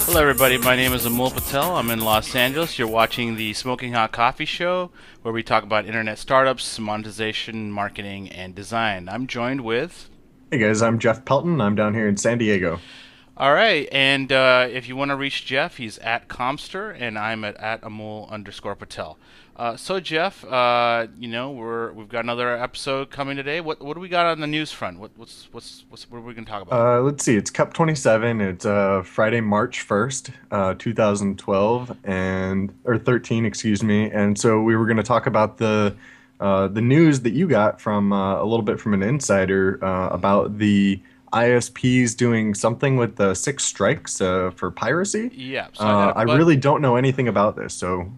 Hello everybody, my name is Amol Patel. I'm in Los Angeles. You're watching the Smoking Hot Coffee Show, where we talk about internet startups, monetization, marketing, and design. I'm joined with... Hey guys, I'm Jeff Pelton. I'm down here in San Diego. All right, and if you want to reach Jeff, he's at Comster, and I'm at Amol_Patel. So Jeff, we've got another episode coming today. What do we got on the news front? What are we going to talk about? Let's see, it's Cup 27. It's Friday, March 1st, 2012 or 13, excuse me. And so we were going to talk about the news that you got from a little bit from an insider about the ISPs doing something with the 6 strikes for piracy. Yeah, so I really don't know anything about this. So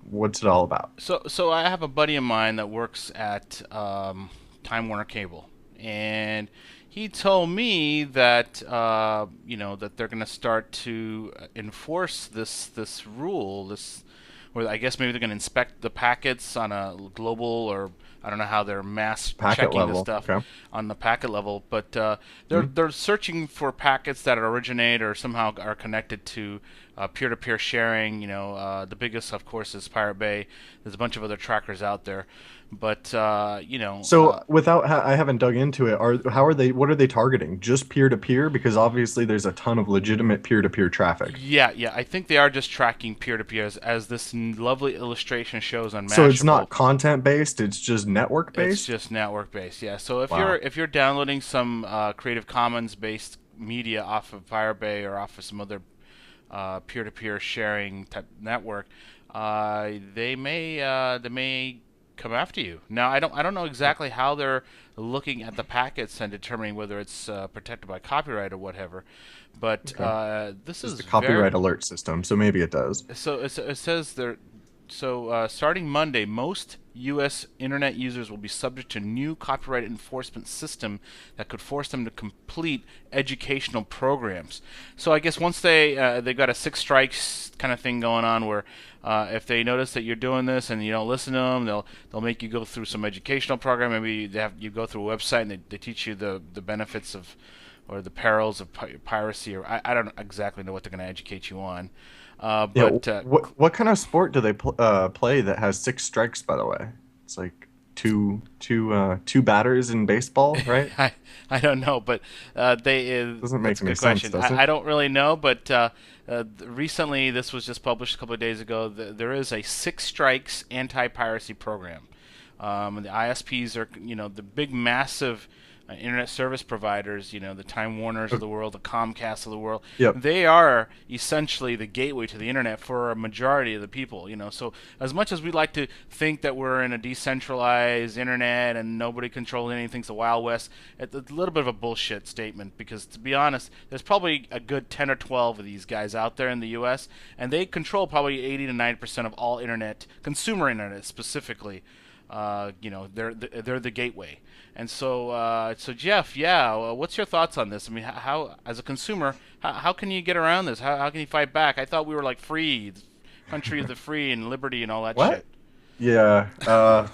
what's it all about? So I have a buddy of mine that works at Time Warner Cable, and he told me that that they're going to start to enforce this rule, where I guess maybe they're going to inspect the packets on a global, or I don't know how they're mass Packet checking level. this stuff Okay. on the packet level, but they're searching for packets that originate or somehow are connected to peer-to-peer sharing. The biggest, of course, is Pirate Bay. There's a bunch of other trackers out there, but So I haven't dug into it. What are they targeting? Just peer-to-peer? Because obviously there's a ton of legitimate peer-to-peer traffic. Yeah, I think they are just tracking peer-to-peer, as this lovely illustration shows on Mashable. So it's not content-based, it's just It's network-based? just network-based, yeah. So Wow. if you're downloading some Creative Commons-based media off of Firebay or off of some other peer-to-peer sharing type network, they may come after you. Now, I don't know exactly how they're looking at the packets and determining whether it's protected by copyright or whatever, but Okay. this It's is the very... copyright alert system, so maybe it does. So it says there. So starting Monday, most U.S. internet users will be subject to a new copyright enforcement system that could force them to complete educational programs. So I guess once they've got a 6 strikes kind of thing going on, where if they notice that you're doing this and you don't listen to them, they'll make you go through some educational program. Maybe you go through a website and they teach you the benefits of, or the perils of piracy, or I don't exactly know what they're going to educate you on. Yeah, But what kind of sport do they play that has 6 strikes, by the way? It's like two batters in baseball, right? I don't know, but Doesn't that's make a any good sense, question. does it? I don't really know, but recently this was just published a couple of days ago. There is a 6 strikes anti-piracy program. And the ISPs are, the big, massive internet service providers, the Time Warners of the world, the Comcast of the world. Yep. They are essentially the gateway to the internet for a majority of the people. So as much as we like to think that we're in a decentralized internet and nobody controls anything's the Wild West, it's a little bit of a bullshit statement, because to be honest, there's probably a good 10 or 12 of these guys out there in the U.S., and they control probably 80 to 90% of all internet, consumer internet specifically. They're the gateway. And so Jeff, yeah, what's your thoughts on this? I mean, how as a consumer, how can you get around this? How can you fight back? I thought we were like free, the country of the free and liberty and all that What? shit. Yeah,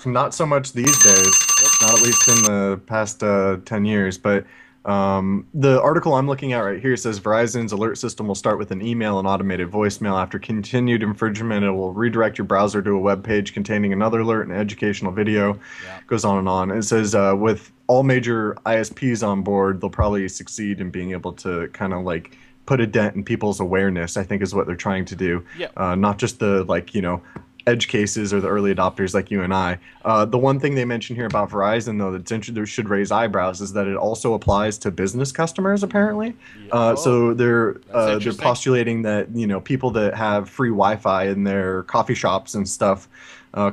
not so much these days, not at least in the past 10 years. But the article I'm looking at right here says Verizon's alert system will start with an email and automated voicemail. After continued infringement, it will redirect your browser to a web page containing another alert and educational video. Yeah. Goes on and on. It says with all major ISPs on board, they'll probably succeed in being able to kind of like put a dent in people's awareness, I think is what they're trying to do. Yeah. Not just the edge cases or the early adopters like you and I. The one thing they mention here about Verizon, though, that should raise eyebrows is that it also applies to business customers, apparently. Yeah. So That's they're interesting. postulating that people that have free Wi-Fi in their coffee shops and stuff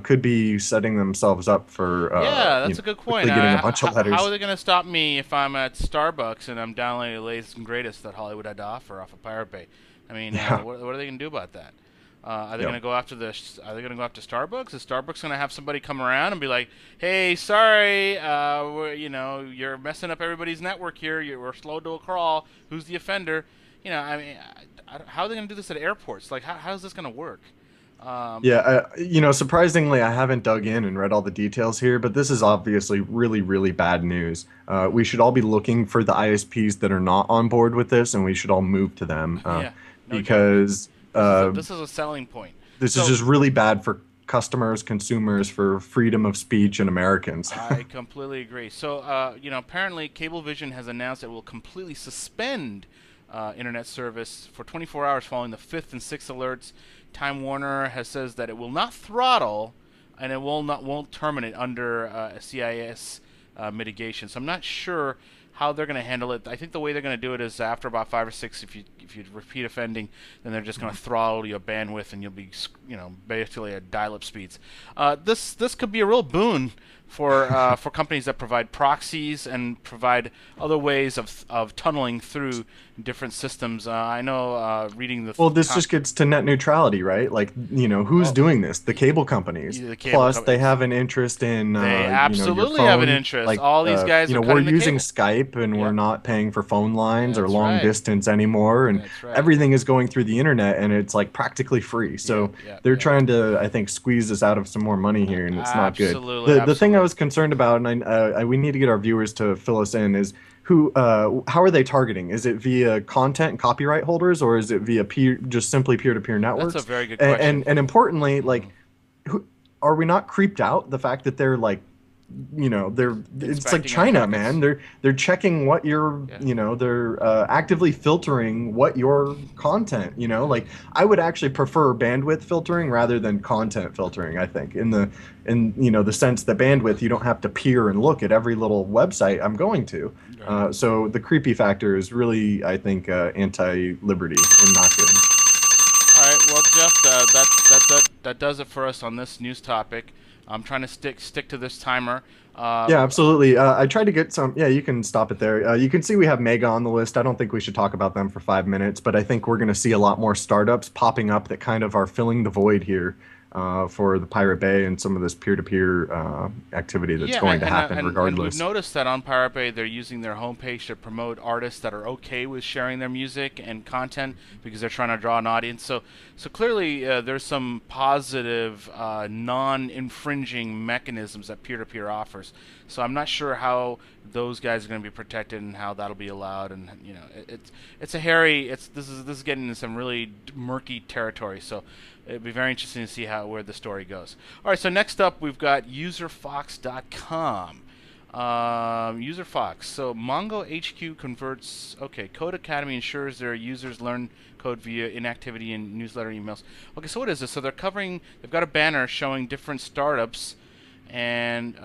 could be setting themselves up for Yeah, that's a good point. quickly getting a bunch of letters. How are they going to stop me if I'm at Starbucks and I'm downloading the latest and greatest that Hollywood had to offer off of Pirate Bay? I mean, Yeah. what are they going to do about that? Are they Yep. going to go after Are they going to go after Starbucks? Is Starbucks going to have somebody come around and be like, "Hey, sorry, you're messing up everybody's network here. We're slow to a crawl. Who's the offender?" I mean, how are they going to do this at airports? Like, how is this going to work? Yeah, surprisingly, I haven't dug in and read all the details here, but this is obviously really, really bad news. We should all be looking for the ISPs that are not on board with this, and we should all move to them Yeah, no joke. because This is a selling point. this is So just really bad for customers, consumers, for freedom of speech, and Americans. I completely agree. So, apparently Cablevision has announced it will completely suspend internet service for 24 hours following the fifth and sixth alerts. Time Warner has says that it will not throttle and it won't terminate under CIS mitigation. So I'm not sure how they're going to handle it. I think the way they're going to do it is after about 5 or 6, if you repeat offending, then they're just going to throttle your bandwidth, and you'll be basically at dial-up speeds. This could be a real boon for companies that provide proxies and provide other ways of tunneling through different systems. I know reading the Well, this just gets to net neutrality, right? Like, who's well, doing this? The cable companies. the cable Plus, they companies. have an interest in, They your absolutely have an phone. interest. Like, All these guys are we're cutting the using cable. Skype and we're Yep, not paying for phone lines or that's long right. distance anymore, and That's right. everything is going through the internet, and it's like practically free. Yeah, So yeah, they're yeah. trying to, I think, squeeze us out of some more money here, and it's not good. Absolutely, The thing I absolutely. was concerned about, and we need to get our viewers to fill us in, is how are they targeting? Is it via content and copyright holders, or is it via just simply peer-to-peer That's a networks? very good And question. and importantly, Hmm. like, are we not creeped out the fact that they're like, it's like Inspecting our China, man. packets. They're checking what you're, Yeah. they're actively filtering what your content, like I would actually prefer bandwidth filtering rather than content filtering, I think, in the sense that bandwidth, you don't have to peer and look at every little website I'm going to. Right. So the creepy factor is really, I think, anti-liberty and not good. All right. Well, Jeff, that does it for us on this news topic. I'm trying to stick to this timer. Uh, Yeah, absolutely. I tried to get some. Yeah, you can stop it there. You can see we have Mega on the list. I don't think we should talk about them for 5 minutes, but I think we're going to see a lot more startups popping up that kind of are filling the void here for the Pirate Bay and some of this peer-to-peer activity that's Yeah, going to happen and we've regardless. noticed that on Pirate Bay they're using their homepage to promote artists that are okay with sharing their music and content because they're trying to draw an audience. So clearly there's some positive non-infringing mechanisms that peer-to-peer offers. So I'm not sure how those guys are going to be protected and how that'll be allowed. And it's a hairy. This is getting into some really murky territory. So it'd be very interesting to see where the story goes. All right, so next up we've got userfox.com. UserFox. So Mongo HQ converts. Okay, Code Academy ensures their users learn code via inactivity in newsletter emails. Okay, so what is this? So they're covering. They've got a banner showing different startups, and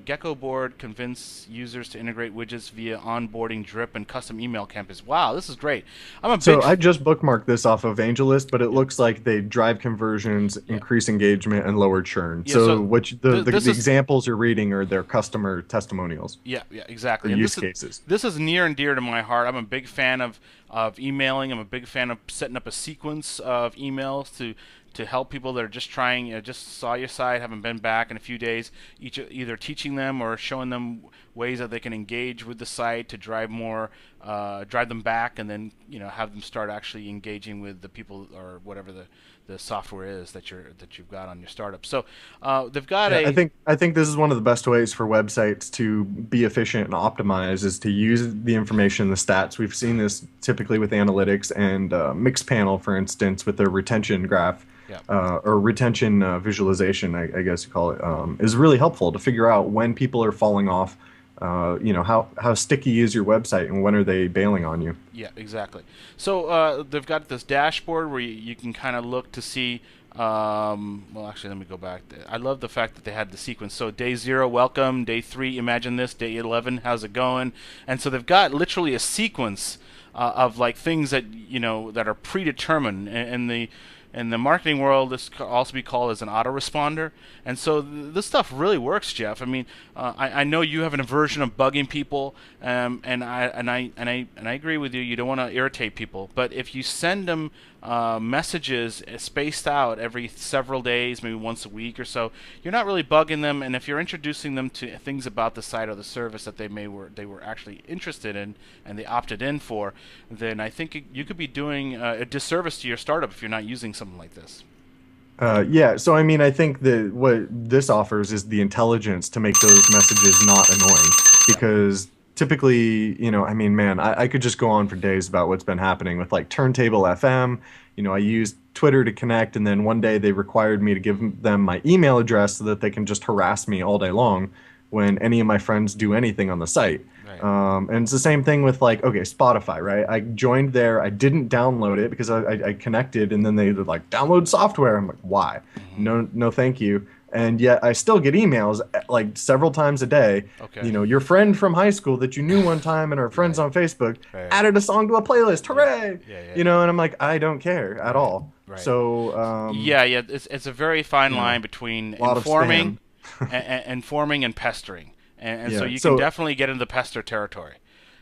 Gecko Board convince users to integrate widgets via onboarding drip and custom email campaigns. Wow, this is great. I'm a big. So I just bookmarked this off of AngelList, but it Yeah, looks like they drive conversions, yeah, increase engagement, and lower churn. yeah. So So what the this is. examples you're reading are their customer testimonials Yeah, yeah, or exactly. And use cases. this is near and dear to my heart. I'm a big fan of emailing. I'm a big fan of setting up a sequence of emails to help people that are just trying, just saw your site, haven't been back in a few days, either teaching them or showing them ways that they can engage with the site to drive them back, and then have them start actually engaging with the people or whatever the software is that you've got on your startup. So they've got Yeah, I a think I think this is one of the best ways for websites to be efficient and optimize is to use the information, the stats. We've seen this typically with analytics and Mixpanel, for instance, with their retention graph yeah. or retention visualization, I guess you call it, is really helpful to figure out when people are falling off. How sticky is your website and when are they bailing on you? Yeah, exactly. So they've got this dashboard where you can kind of look to see. Well, actually, let me go back. I love the fact that they had the sequence. So day 0, welcome. Day 3, imagine this. Day 11, how's it going? And so they've got literally a sequence of like things that that are predetermined. And the in the marketing world, this could also be called as an autoresponder. And so this stuff really works, Jeff. I mean, I know you have an aversion of bugging people, and I agree with you. You don't want to irritate people, but if you send them messages spaced out every several days, maybe once a week or so, you're not really bugging them. And if you're introducing them to things about the site or the service that they were actually interested in and they opted in for, then I think you could be doing a disservice to your startup if you're not using something like this. Yeah, so I mean, I think that what this offers is the intelligence to make those messages not annoying Yeah. because typically, I mean, man, I could just go on for days about what's been happening with like Turntable FM. I used Twitter to connect, and then one day they required me to give them my email address so that they can just harass me all day long when any of my friends do anything on the site. Right. And it's the same thing with like, okay, Spotify, right? I joined there. I didn't download it because I connected and then they would like download software. I'm like, why? Hmm. No, no, thank you. And yet I still get emails like several times a day. Okay. Your friend from high school that you knew one time and are friends Right. on Facebook Right. added a song to a playlist. Yeah. Hooray! Yeah. Yeah. And I'm like, I don't care at Right. all. Right. So, Yeah. Yeah. It's a very fine you know, line between a lot of spam. informing and pestering, and so Yeah. you can So definitely get into the pester territory.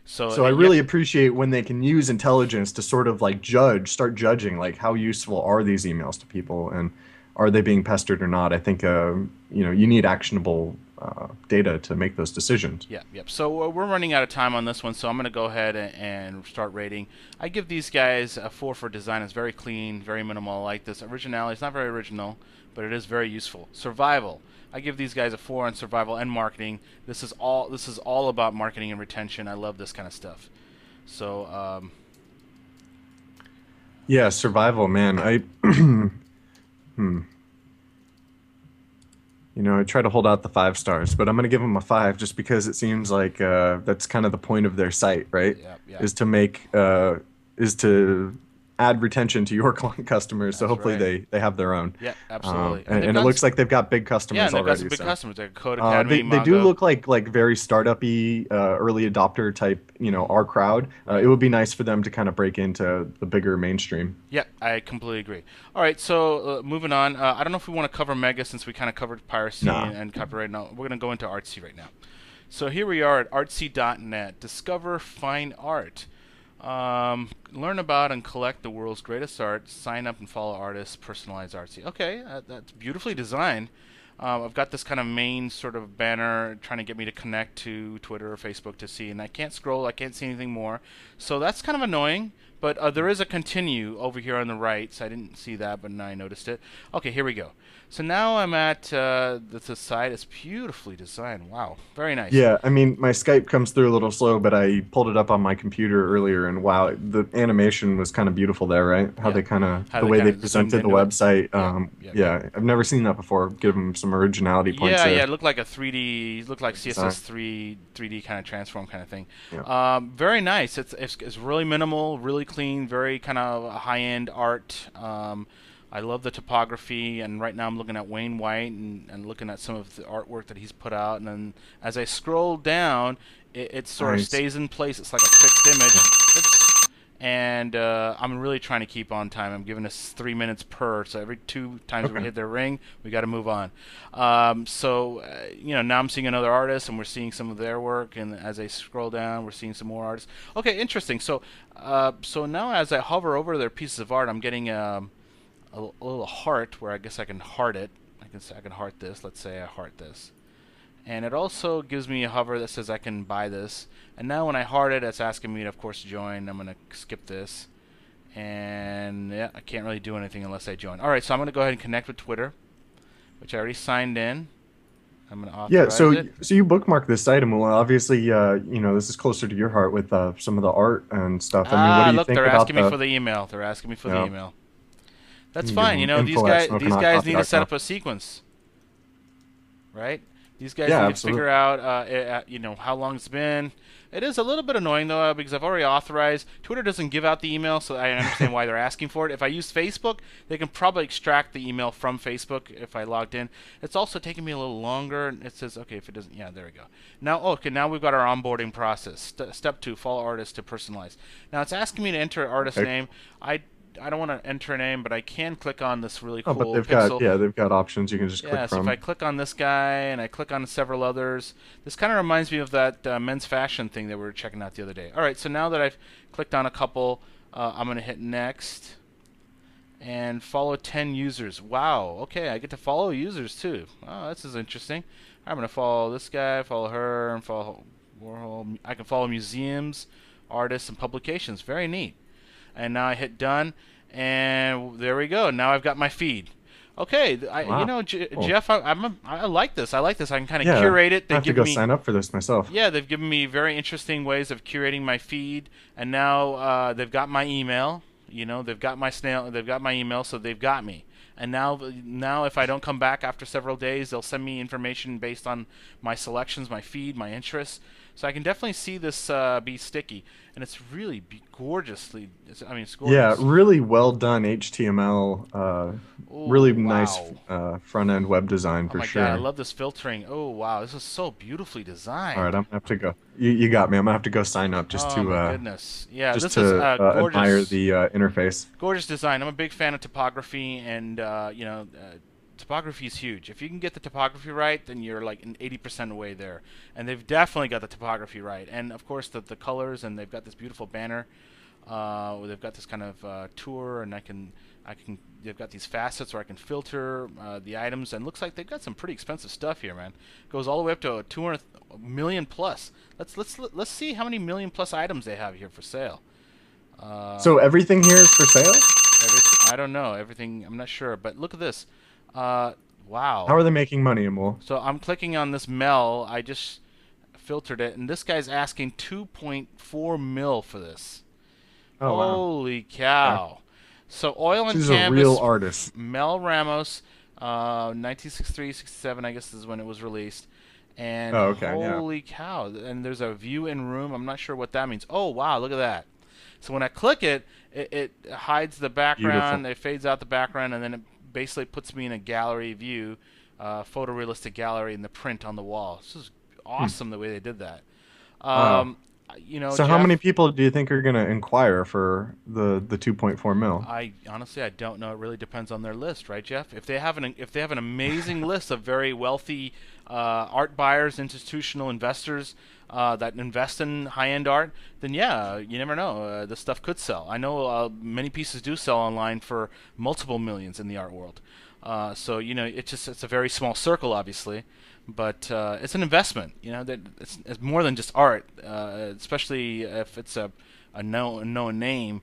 So So I yep. really appreciate when they can use intelligence to sort of like start judging like how useful are these emails to people and are they being pestered or not. I think you need actionable data to make those decisions. Yep, yep. So we're running out of time on this one, so I'm going to go ahead and start rating. I give these guys a 4 for design. It's very clean, very minimal. I like this. Originality, it's not very original, but it is very useful. Survival, I give these guys a 4 on survival and marketing. This is all about marketing and retention. I love this kind of stuff. So Yeah, survival, man. Hmm. I try to hold out the 5 stars, but I'm gonna give them a 5 just because it seems like that's kind of the point of their site, right? yeah, yeah, Is to is to add retention to your customers. So that's hopefully right. they have their own, Yeah, absolutely. And and, they've and it got looks like they've got big yeah, customers and they've got some already. big So customers. Like Code they Academy, they do Mongo. look like very startup-y, early adopter type, our crowd. It Right. would be nice for them to kind of break into the bigger mainstream. Yeah, I completely agree. All right, so moving on. I don't know if we want to cover Mega since we kind of covered piracy Nah. and copyright. No, we're going to go into Artsy right now. So here we are at artsy.net. Discover fine art. Learn about and collect the world's greatest art. Sign up and follow artists. Personalize Artsy. Okay, that's beautifully designed. I've got this kind of main sort of banner trying to get me to connect to Twitter or Facebook to see, and I can't scroll. I can't see anything more. So that's kind of annoying. But there is a continue over here on the right, so I didn't see that, but now I noticed it. Okay, here we go. So now I'm at the site. It's beautifully designed. Wow, very nice. Yeah, I mean, my Skype comes through a little slow, but I pulled it up on my computer earlier, and wow, the animation was kind of beautiful there, right? How Yeah, they kind of how the they way kind they of zoomed presented the into it. website. Yep, yep, yep. Yeah, I've never seen that before. Give them some originality points Yeah, yeah, there. it looked like a 3D, it looked like Design. CSS 3D kind of transform kind of thing. Yeah. Very nice. It's really minimal, really clean, very kind of high end art. I love the topography, and right now I'm looking at Wayne White and looking at some of the artwork that he's put out. And then as I scroll down, it sort of Nice. stays in place. It's like a fixed image. Yeah. And I'm really trying to keep on time. I'm giving us 3 minutes per, so every 2 times we Okay. hit their ring, we got to move on. Now I'm seeing another artist, and we're seeing some of their work. And as I scroll down, we're seeing some more artists. Okay, interesting. So now as I hover over their pieces of art, I'm getting a little heart where I guess I can heart it. I can heart this. Let's say I heart this. And it also gives me a hover that says I can buy this. And now when I heart it, it's asking me to, of course, join. I'm going to skip this. And yeah, I can't really do anything unless I join. All right, so I'm going to go ahead and connect with Twitter, which I already signed in. I'm going to Yeah, authorize so it. so you bookmark this item. Well, obviously, this is closer to your heart with some of the art and stuff. I mean, what Ah, do you look, think they're about asking me the, for the email. They're asking me for you the know, email. you That's can give fine. them These info at guys need to set smokinghotcoffee.com. up a sequence, right? These guys Yeah, need to figure absolutely. out, how long it's been. It is a little bit annoying though because I've already authorized. Twitter doesn't give out the email, so I understand why they're asking for it. If I use Facebook, they can probably extract the email from Facebook if I logged in. It's also taking me a little longer. It says, okay, if it doesn't, yeah, there we go. Now, okay, now we've got our onboarding process. Step 2: follow artist to personalize. Now it's asking me to enter artist Okay. name. I don't want to enter a name, but I can click on this really Oh, but cool pixel. they've got options you can just click Yeah, so if I from. click on this guy and I click on several others, this kind of reminds me of that men's fashion thing that we were checking out the other day. All right, so now that I've clicked on a couple, I'm going to hit next and follow 10 users. Wow, okay, I get to follow users too. Oh, this is interesting. I'm going to follow this guy, follow her, and follow Warhol. I can follow museums, artists, and publications. Very neat. And now I hit done, and there we go. Now I've got my feed. Okay, Wow. Cool. Jeff, I like this. I like this. I can kind of Yeah, curate it. I They have to give go me, sign up for this myself. yeah, they've given me very interesting ways of curating my feed, and now they've got my email. They've got my snail. They've got my email, so they've got me. And now if I don't come back after several days, they'll send me information based on my selections, my feed, my interests. So I can definitely see this be sticky, and it's really gorgeously. I mean, it's Yeah, gorgeous. really well done HTML. Oh Really nice wow! front end web design Oh for my God, I sure. love this filtering. Oh wow, this is so beautifully All right, designed. I'm gonna have to go. You got me. I'm gonna have to go sign up Oh my goodness. Yeah, just this is to admire gorgeous. the interface. Gorgeous design. I'm a big fan of topography, and topography is huge. If you can get the topography right, then you're like an 80% away there. And they've definitely got the topography right. And of course, the colors, and they've got this beautiful banner. They've got this kind of tour, and they've got these facets where I can filter the items, and looks like they've got some pretty expensive stuff here, man. Goes all the way up to 200 million plus. Let's see how many million plus items they have here for sale. Uh, So everything here is for sale? I don't know everything. I'm not sure, but look at this. How Wow. are they making money, Amol? So I'm clicking on this Mel. I just filtered it, and this guy's asking 2.4 mil for this. Oh wow. Holy Okay. cow! So oil So and these are real canvas, artists. Mel Ramos, 1963, 67. I guess is when it was released. And Oh, okay, yeah. holy cow! And there's a view in room. I'm not sure what that means. Oh wow! Look at that. So when I click it, it hides the Beautiful. background. It fades out the background, and then it basically puts me in a gallery view, photorealistic gallery in the print on the wall. This is Hmm. awesome the way they did that. Wow. Um, So how many Jeff, people do you think are gonna inquire for the 2.4 mil? I honestly I don't know. It really depends on their list, right, Jeff? If they have an amazing list of very wealthy art buyers, institutional investors that invest in high-end art, then yeah, you never know. This stuff could sell. I know many pieces do sell online for multiple millions in the art world. So it's a very small circle, obviously, but it's an investment. That it's more than just art, especially if it's a known name.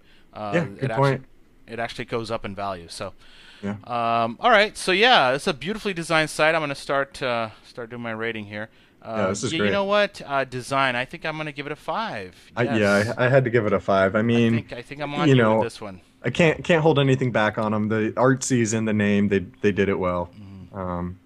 Yeah, It good actually point. it actually goes up in value. So, Yeah. all right. So yeah, it's a beautifully designed site. I'm gonna start doing my rating here. Yeah, this is Yeah, you great. know what? Design. I think I'm gonna give it a 5. Yeah, Yes, I had to give it a 5. I mean, I think I'm on you you with know, this one. I can't hold anything back on them. The artsy's in the name. They did it well. Mhm. Um,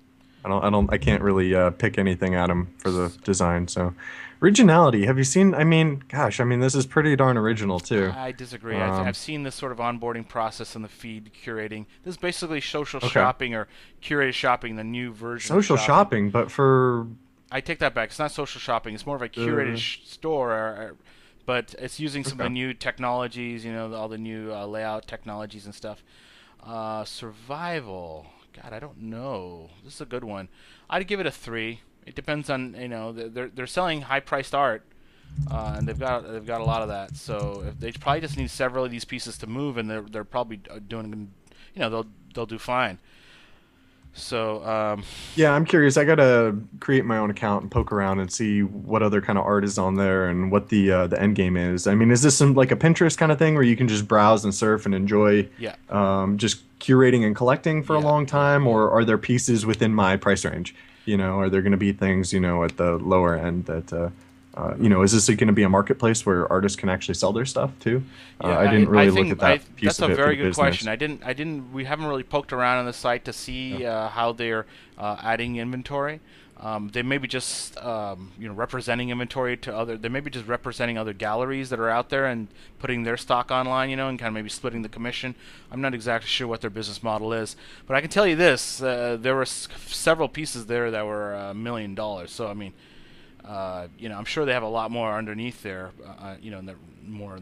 I can't really pick anything at them for the design. So, originality. Have you seen? I mean, gosh, I mean, this is pretty darn original too. I disagree. I've Um, seen this sort of onboarding process in the feed curating. This is basically social okay, shopping or curated shopping, the new version of social shopping. shopping, but for I take that back. It's not social shopping. It's more of a curated the store, but it's using some of the okay. new technologies. All the new layout technologies and stuff. Survival. God, I don't know. This is a good one. I'd give it a 3. It depends on they're selling high priced art, and they've got a lot of that. So if they probably just need several of these pieces to move, and they're probably doing, they'll do fine. So Yeah, I'm curious. I gotta create my own account and poke around and see what other kind of art is on there and what the end game is. I mean, is this some like a Pinterest kind of thing where you can just browse and surf and enjoy yeah, just curating and collecting for a yeah, long yeah, time, yeah. or are there pieces within my price range? Are there going to be things at the lower end that is this going to be a marketplace where artists can actually sell their stuff too? Yeah, I didn't I really look think at that piece that's of a it for very the good question. business. We haven't really poked around on the site to Yeah. see how they're adding inventory. They may be just representing inventory to other. They may be just representing other galleries that are out there and putting their stock online, and kind of maybe splitting the commission. I'm not exactly sure what their business model is, but I can tell you this: there were several pieces there that were $1 million. So I mean, I'm sure they have a lot more underneath there, in the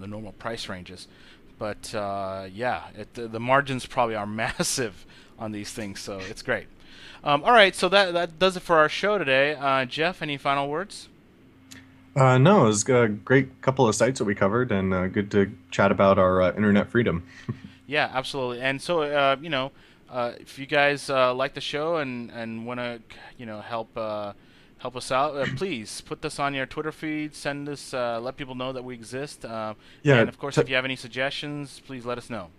normal price ranges. But yeah, the margins probably are massive on these things, so it's great. All right, so that does it for our show today. Jeff, any final words? No, it was a great couple of sites that we covered, and good to chat about our internet freedom. Yeah, absolutely. And so, if you guys like the show and want to, help us out, please put this on your Twitter feed. Send us, let people know that we exist. Yeah, And of course, t if you have any suggestions, please let us know.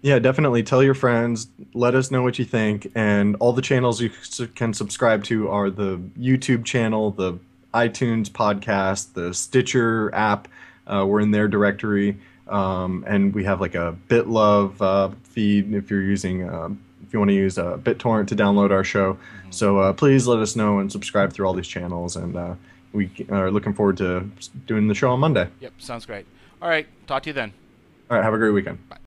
Yeah, definitely tell your friends. Let us know what you think. And all the channels you can subscribe to are the YouTube channel, the iTunes podcast, the Stitcher app. We're in their directory. And we have like a BitLove feed if you're using, if you want to use BitTorrent to download our show. Hmm. So please let us know and subscribe through all these channels. And we are looking forward to doing the show on Monday. Yep, sounds great. All right, talk to you then. All right, have a great weekend. Bye.